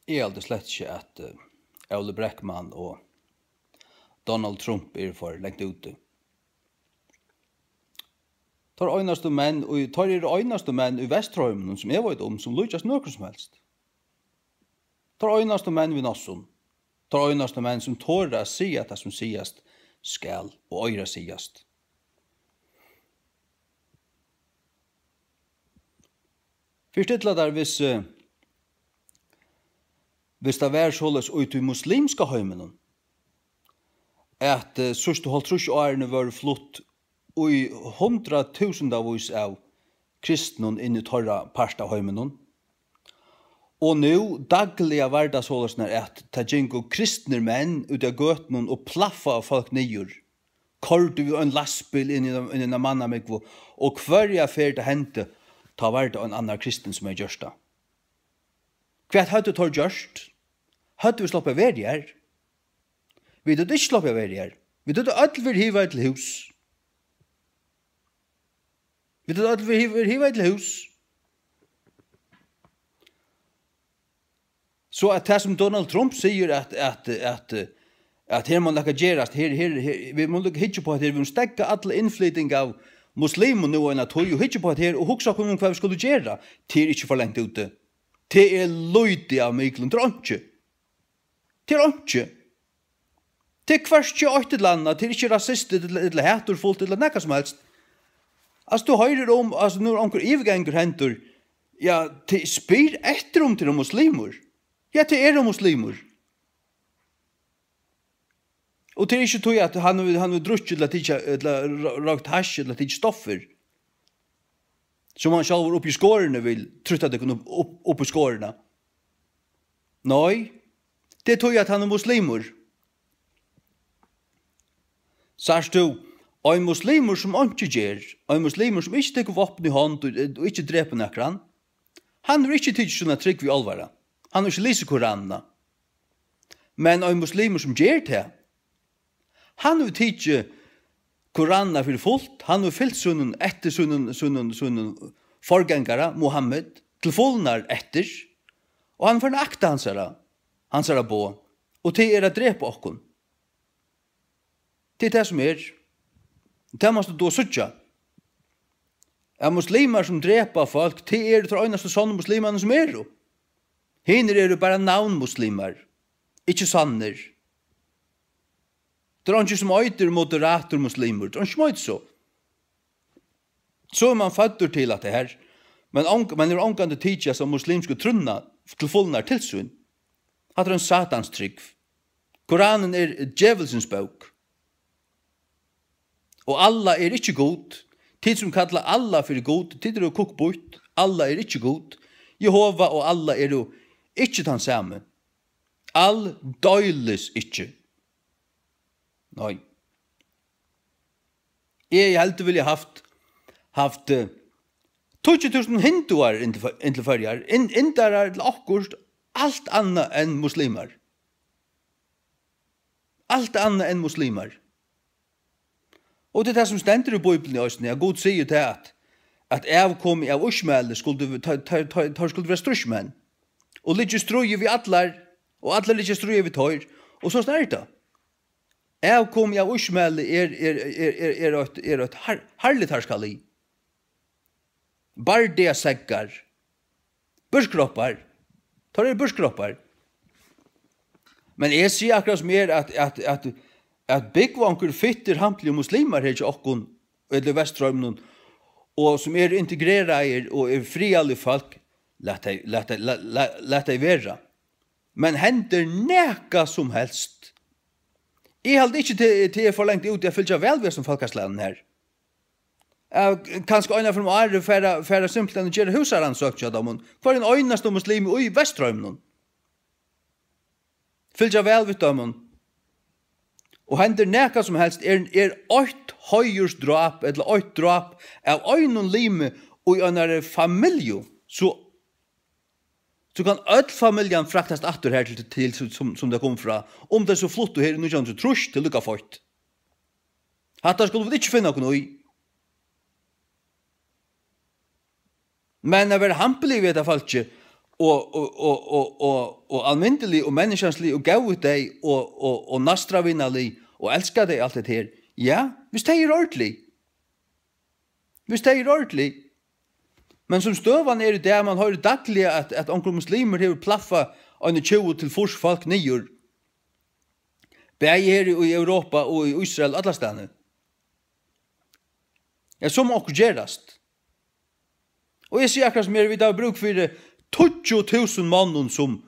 Jeg aldrig slett ikke at Ole Breckman og Donald Trump for lengt ute. Tar øynaste menn i Vestrøymen som jeg vet som lykkes noe som helst. Tar øynaste menn vi Nosson. Tar øynaste menn som tårer å si at det som sies skal og øyre sies. Først til der hvis det var såles ut i muslimska heimen, at sørste halvtrus årene var flott og 100.000-vis av kristnen inn i torra part av heimen. Og nå dagliga var det såles at det gikk kristne menn ut av gøtene og plaffa folk nyer. Korte vi en lastbil inn i en mannamikvo, og hver jeg fer til hente, ta var det en annan kristen som gjørst det. Hva hadde du gjørst? Hadde vi sloppet ved her? Vi hadde ikke sloppet ved her. Vi hadde alt vært hivet til hus. Vi hadde alt vært hivet til hus. Så at det som Donald Trump sier at her må det gjerast, vi må hitje på at her vi må stekka alle innflytting av muslimer nå enn at og hitje på at her og huksa på hva vi skulle gjøre til ikke for lengt ute. Det løyde av Miklen, det ikke. Det ikke. Det hverst ikke åttet landa, det ikke rasist, eller haterfullt, eller nekka som helst. Altså, du høyrer altså, når onker ivganger hentur, ja, det spyr etter til de muslimer. Ja, det de muslimer. Og det ikke tog at han vil drutje eller rakt hasj eller tidsi stoffer. Som han selv oppe i skårene vil trutta det kunne opp i skårene. Nei, det tog at han muslimer. Sars du, ein muslimer som ikke gjør, ein muslimer som ikke teker våpen i hånd og ikke dreper nekran, han vil ikke tidsi sånne trygg vi alvara. Han vil ikke lise koranene. Men ein muslimer som gjør det, han vil tidsi koranene for fullt, han vil fyllt sunnen etter sunnen forgengare, Mohammed, til fullnar etter, og han får akta hans er på, og det å drepe okkon. Det det som det måste du sutja. Muslimer som dreper folk, det det øyneste sånne muslimerne som jo. Hinner bare navnmuslimer, ikke sanner. Det ikke som øyter moderator muslimer, det ikke møyt så. Så man fødder til at det her, men ångande tidsa som muslimske trunna til fullnar tilsyn. At det en satans trygg. Koranen djevelsens bok. Og alla ikke god. Tid som kallar alla for god, tid jo kokbort. Alla ikke god. Jehova og alla jo ikke den samme. All døyles ikke. Nei. Jeg helt ville haft 20.000 hinduar inntil førjar. Indar til akkurat alt annet enn muslimer. Alt annet enn muslimer. Og det det som stender i Bibelen i Østen, ja, God sier til at avkom av Ushmel skulle være strusmenn. Og litt strøye vi atler, og atler litt strøye vi tøyr, og så snart det. Avkom av Ushmel et herlig herskali. Bardia seggar, børskroppar, tar børskroppar. Men jeg sier akkurat som at byggvanker fytter hamtlige muslimer her til okkon, eller Vestrøymen, og som integrerer og frialige folk, lett deg være. Men hender neka som helst. Jeg held ikke til for lengt ut, jeg fyllt vel ved som folkeslanden her. Kanskje øyne fra Are færre simpelthen å gjøre husarannsøkt av dem. Hva en øyneste muslim i Vestrøymen? Fyllt vel ved dem. Og hender neka som helst eit høyers drap, eller eit drap av øynon lime og i en familie, så kan öll familjen fraktast atter her til som det kom fra, om det så flott og her nu kjenner så trus til lukka fort. Hatta skulle vi ikke finne noe i. Men jeg var hampelig ved det falske, og almindelig og menneskenslig og gav ut deg og nastravinnelig og elska deg alt det her. Ja, hvis det er ordentlig. Hvis det er ordentlig. Men som støvan er det man har daglig at onkel muslimer har plaffa en 20 til fors folk nyer. Begge her i Europa og i Israel, alle stedene. Ja, som okkur gerast. Og jeg sier akkurat som vi har bruk for 20.000 mannen som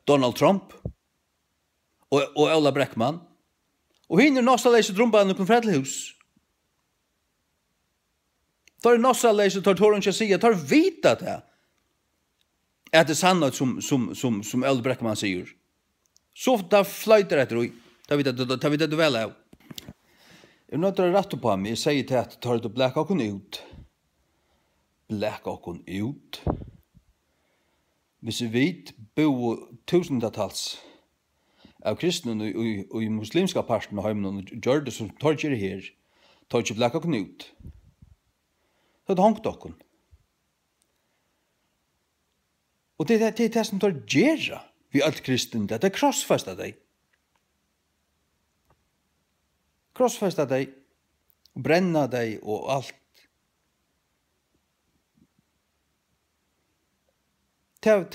Donald Trump og Ola Breckman. Og hinn nossa leise drømbanen på Fredlehus. Tar nossa leise, tar tåren ikke sier, tar vita det. At det sannhet som Ola Breckman sier. Så da fløyter etter og ta vita det vel av. Jeg er nødt til å rette på ham. Jeg sier til at tar det blekka okkur ut. Blekka okkur ut. Hvis vi vet bo tusendetals av kristne og i muslimska parten av heimen og gjør det som tar ikke det her, tar ikke blekka okkur ut. Så det hongt okkur. Og det er det som tar gjerra vi alt kristne, det er krossfesta deg. Krossfesta deg, brenna deg og alt. Og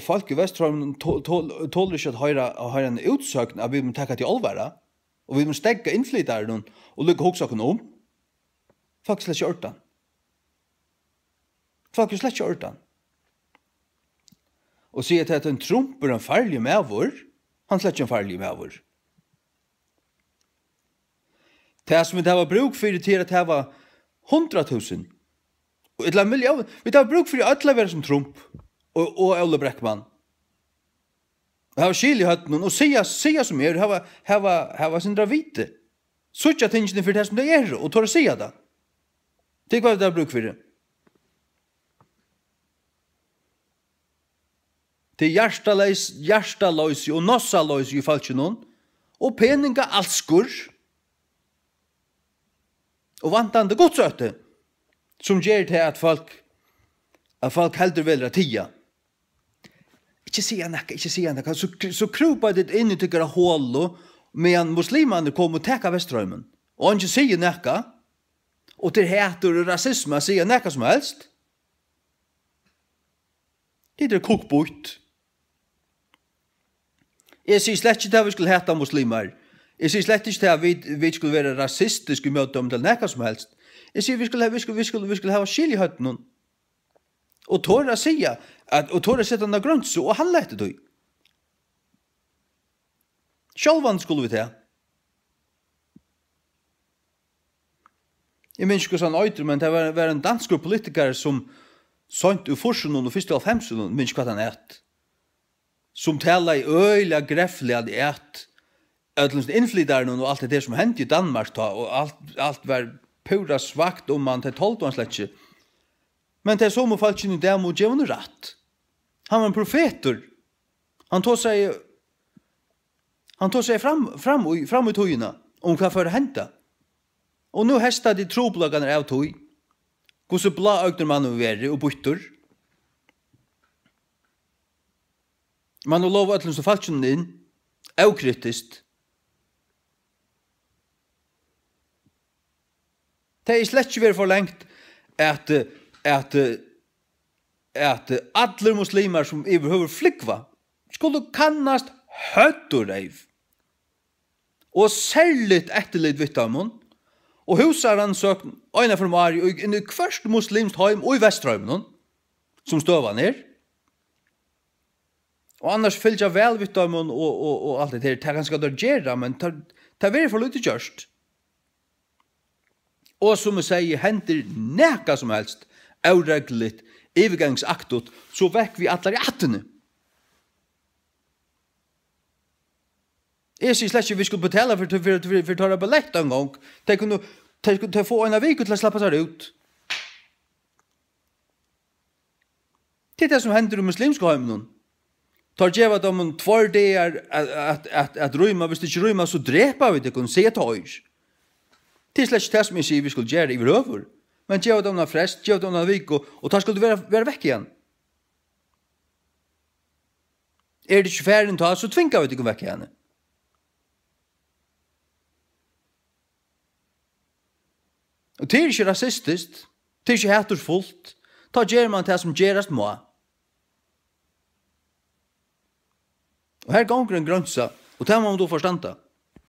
folk i Veststrøm tåler ikke at høyre en utsøkning at vi må takke til alvara, og vi må stegge innflytaren og lukke hoksaken om. Folk slett ikke ordan. Folk slett ikke ordan. Og sier til at en Trump er en farlig medvår, han slett ikke en farlig medvår. Det som vi har bruk for til at det var 100.000, og et million, vi har bruk for at alle være som Trump og Ola Breckman. Vi har skil i høtten, og sier som er, hava sin dravite. Suttja tingene for det som det er, og tar å sier det. Det er hva vi har bruk for det. Det er hjertaløys og nossaløys i falskje noen, og peninga alskur, og vantande godsøte, som gjør til at folk heldur vel tida. Ikke sier nekka, så krupa det inn i tykkara hålo, medan muslimane kom og teka Veststrømmen, og han ikke sier nekka, og til heter og rasisme sier nekka som helst. Det er kokbort. Jeg sier slett ikke til at vi skulle heta muslimer. Jeg sier slett ikke til at vi skulle være rasistiske i møte om til nekka som helst. Jeg sier vi skulle ha skil i høtten. Og tåra sier, og tåra sette han av grøntse, og han lette det. Sjálvan skulle vi til. Jeg minns ikke sånn øytre, men det var en dansk politiker som sånt i forsen og fyrst av 50, minns ikke hva han et. Som talar i øyla greffelig at et innflytaren og alt det der som hendte i Danmark ta, og alt var pura svagt om man til 12 han slett ikke. Men det er så må folk ikke det må gjøre noe rett. Han var en profeter. Han tog seg fram i togene om hva for å hente. Og nå hesta de troblagene av tog. Hvordan bla øgner man å være og bytter. Man har lov at som folk ikke inn. Aukritisk. Det er slett ikke vært for lengt at alle muslimer som overhøver flikva skulle kannast høttur reiv. Og særlig etterlitt vitt av mun. Og husar han søkt øyne fra Mari og inn i hverst muslimst heim og i Veststrømmen som støvan her. Og annars fyllt jeg vel vitt av mun og alt det her. Det er ganske det gjerne, men det er veldig for lite gjørst. Og som jeg sier, henter nekka som helst, avreglet, overgangsaktot, så vekk vi atler i attene. Jeg sier slett ikke vi skulle betale for å ta billett en gang. De kunne få en av viket til å slappe seg ut. Det er det som hender i muslimske heimen. Tar djeva dem 2 dager at røyma, hvis det ikke røyma, så dreper vi det, kunne se til høyre. Det er slett ikke det som jeg sier vi skulle gjøre i røver. Men gjør dem en frest, gjør dem en vik, og da skulle du være vekk igjen. Det ikke ferdig ta, så tvinker vi ikke vekk igjen. Og det ikke rasistisk, det ikke hattersfullt, da gjør man det som gjøres må. Og her ganger en grønsa, og det må man då forstanda.